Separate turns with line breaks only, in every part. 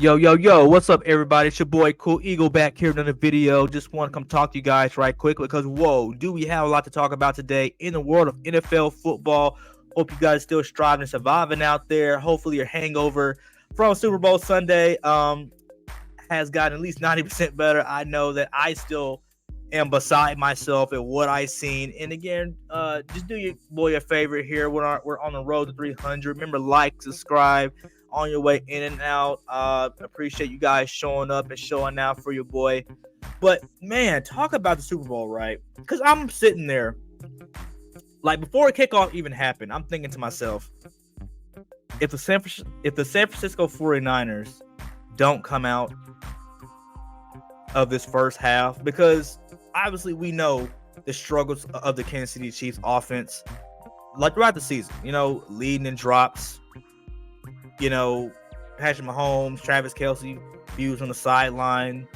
Yo, what's up, everybody? It's your boy Cool Eagle back here in another video. Just want to come talk to you guys right quick because, whoa, do we have a lot to talk about today in the world of NFL football. Hope you guys still striving and surviving out there. Hopefully, your hangover from Super Bowl Sunday has gotten at least 90% better. I know that I still am beside myself at what I seen. And again, just do your boy a favor here. We're on the road to 300. Remember, like, subscribe on your way in and out. Appreciate you guys showing up and showing out for your boy. But man, talk about the Super Bowl, right? Because I'm sitting there, like before kickoff even happened, I'm thinking to myself, if the San Francisco 49ers don't come out of this first half, because obviously we know the struggles of the Kansas City Chiefs offense, like throughout the season, leading in drops. Patrick Mahomes, Travis Kelce views on the sideline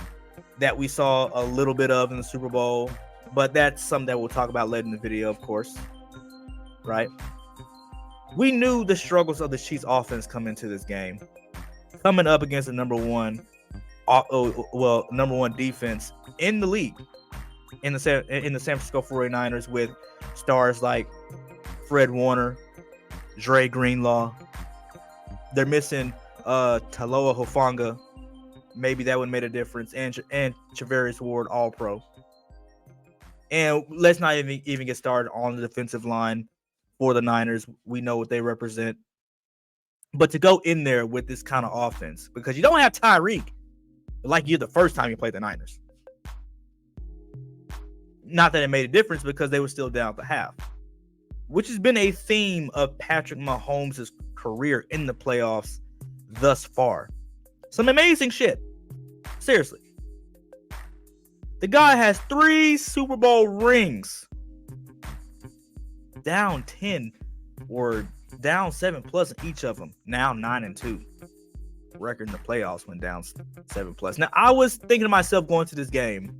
that we saw a little bit of in the Super Bowl. But that's something that we'll talk about later in the video, of course. Right? We knew the struggles of the Chiefs offense coming into this game. Coming up against the number one defense in the league in the San Francisco 49ers, with stars like Fred Warner, Dre Greenlaw. They're missing Taloa Hufanga. Maybe that would have made a difference. And Charvarius Ward, All-Pro. And let's not even get started on the defensive line for the Niners. We know what they represent. But to go in there with this kind of offense, because you don't have Tyreek like you the first time you played the Niners. Not that it made a difference, because they were still down at the half, which has been a theme of Patrick Mahomes' career in the playoffs thus far. Some amazing shit. Seriously. The guy has 3 Super Bowl rings. Down 10 or down 7 plus in each of them. Now 9-2. Record in the playoffs went down 7 plus. Now, I was thinking to myself going to this game,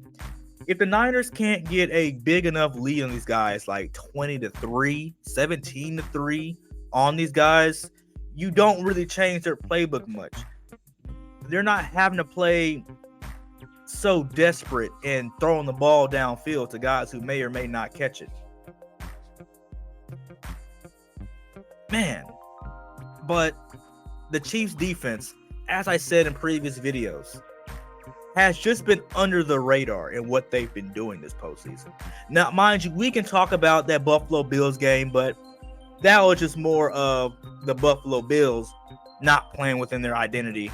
if the Niners can't get a big enough lead on these guys, like 20-3, 17-3 on these guys, you don't really change their playbook much. They're not having to play so desperate and throwing the ball downfield to guys who may or may not catch it. Man, but the Chiefs defense, as I said in previous videos, has just been under the radar in what they've been doing this postseason. Now, mind you, we can talk about that Buffalo Bills game, but that was just more of the Buffalo Bills not playing within their identity.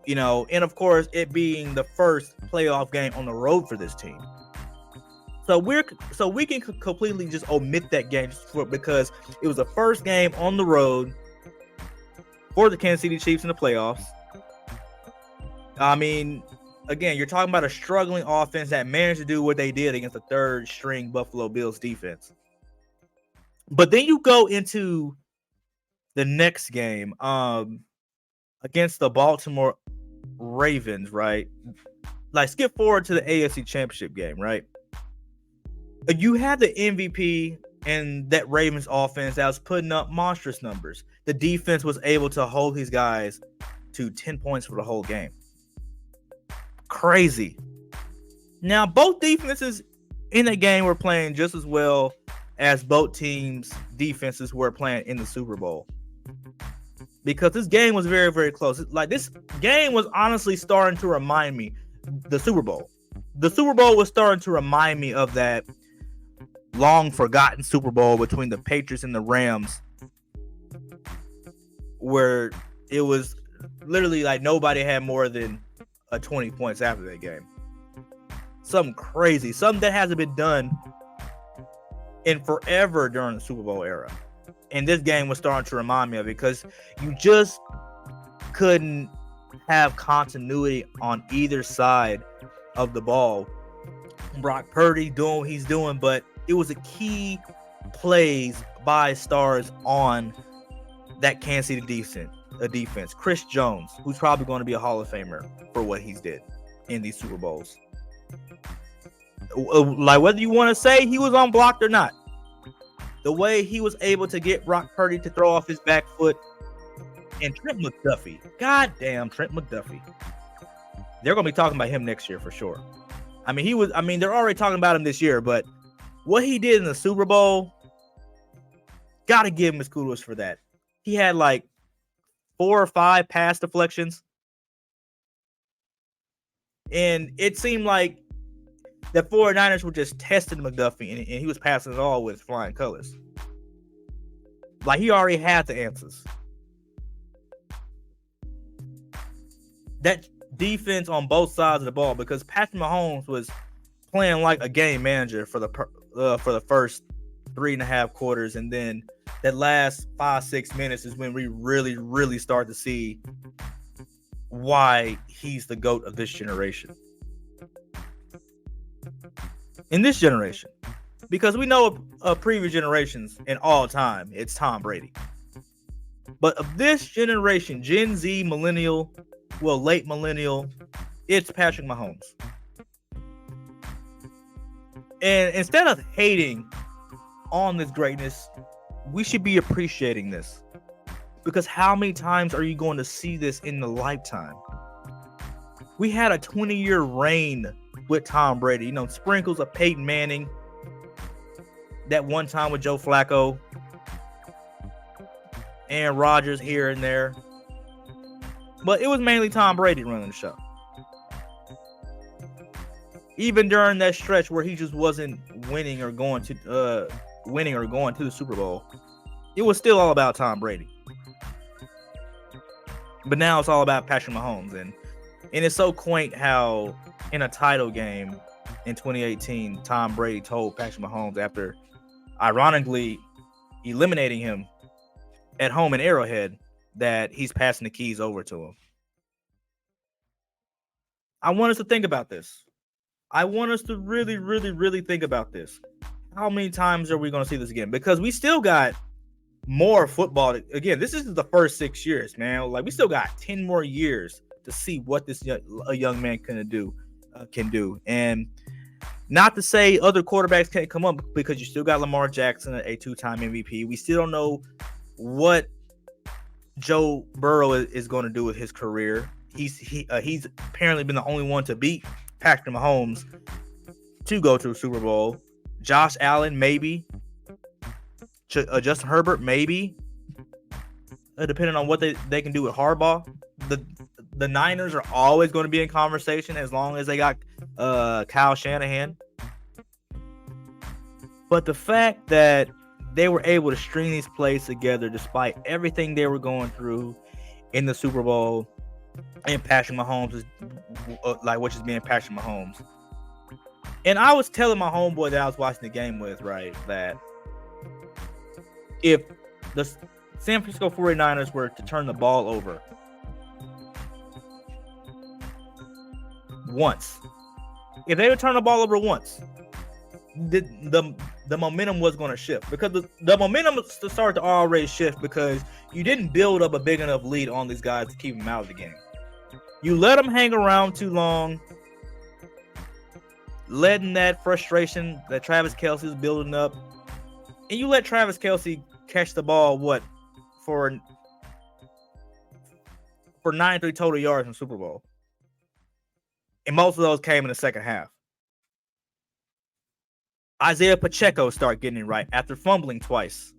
And of course, it being the first playoff game on the road for this team. So we can completely just omit that game because it was the first game on the road for the Kansas City Chiefs in the playoffs. I mean, again, you're talking about a struggling offense that managed to do what they did against the third-string Buffalo Bills defense. But then you go into the next game against the Baltimore Ravens, right? Like, skip forward to the AFC Championship game, right? You had the MVP and that Ravens offense that was putting up monstrous numbers. The defense was able to hold these guys to 10 points for the whole game. Crazy. Now, both defenses in the game were playing just as well as both teams' defenses were playing in the Super Bowl, because this game was very, very close. Like, this game was honestly starting to remind me the Super Bowl. The Super Bowl was starting to remind me of that long forgotten Super Bowl between the Patriots and the Rams, where it was literally like nobody had more than 20 points after that game. Something crazy. Something that hasn't been done in forever during the Super Bowl era. And this game was starting to remind me of it, because you just couldn't have continuity on either side of the ball. Brock Purdy doing what he's doing, but it was a key plays by stars on that Kansas City defense. Chris Jones, who's probably going to be a Hall of Famer for what he's did in these Super Bowls. Like, whether you want to say he was unblocked or not, the way he was able to get Brock Purdy to throw off his back foot And Trent McDuffie. God damn, Trent McDuffie. They're going to be talking about him next year for sure. I mean, they're already talking about him this year, but what he did in the Super Bowl, got to give him his kudos for that. He had like 4 or 5 pass deflections. And it seemed like the 49ers were just testing McDuffie, and he was passing it all with flying colors. Like, he already had the answers. That defense on both sides of the ball, because Patrick Mahomes was playing like a game manager for the first 3.5 quarters, and then that last 5-6 minutes is when we really, really start to see why he's the GOAT of this generation. In this generation, because we know of previous generations in all time, it's Tom Brady. But of this generation, Gen Z, millennial, well, late millennial, it's Patrick Mahomes. And instead of hating on this greatness, we should be appreciating this. Because how many times are you going to see this in the lifetime? We had a 20-year reign with Tom Brady. You know, sprinkles of Peyton Manning. That one time with Joe Flacco. Aaron Rodgers here and there. But it was mainly Tom Brady running the show. Even during that stretch where he just wasn't winning or going to the Super Bowl, it was still all about Tom Brady. But now it's all about Patrick Mahomes. And it's so quaint how in a title game in 2018, Tom Brady told Patrick Mahomes, after ironically eliminating him at home in Arrowhead, that he's passing the keys over to him. I want us to think about this. I want us to really, really, really think about this. How many times are we going to see this again? Because we still got more football. Again, this is the first 6 years, man. Like, we still got 10 more years to see what this young man can do. And not to say other quarterbacks can't come up, because you still got Lamar Jackson, a 2-time MVP. We still don't know what Joe Burrow is going to do with his career. He's apparently been the only one to beat Patrick Mahomes to go to a Super Bowl. Josh Allen, maybe. Justin Herbert, maybe. Depending on what they can do with Harbaugh. The Niners are always going to be in conversation as long as they got Kyle Shanahan. But the fact that they were able to string these plays together despite everything they were going through in the Super Bowl, and Patrick Mahomes is which is being Patrick Mahomes. And I was telling my homeboy that I was watching the game with, right, that if the San Francisco 49ers were to turn the ball over once, if they would turn the ball over once, the momentum was going to shift, because the momentum started to already shift, because you didn't build up a big enough lead on these guys to keep them out of the game. You let them hang around too long, letting that frustration that Travis Kelce is building up, and you let Travis Kelce catch the ball for 93 total yards in the Super Bowl, and most of those came in the second half. Isaiah Pacheco started getting it right after fumbling twice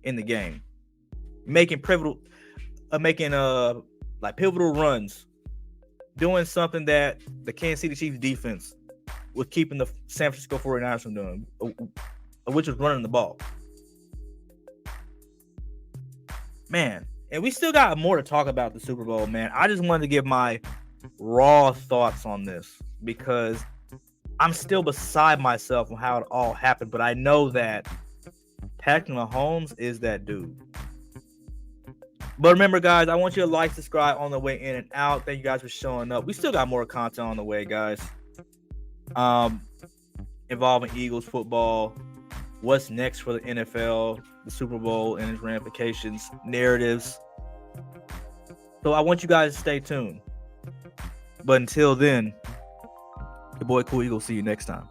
in the game, making pivotal runs, doing something that the Kansas City Chiefs defense was keeping the San Francisco 49ers from doing, which was running the ball. Man, and we still got more to talk about the Super Bowl, man. I just wanted to give my raw thoughts on this, because I'm still beside myself on how it all happened, but I know that Patrick Mahomes is that dude. But remember, guys, I want you to like, subscribe on the way in and out. Thank you guys for showing up. We still got more content on the way, guys. Involving Eagles football, what's next for the NFL, the Super Bowl and its ramifications, narratives. So I want you guys to stay tuned. But until then, your boy Cool Eagle, see you next time.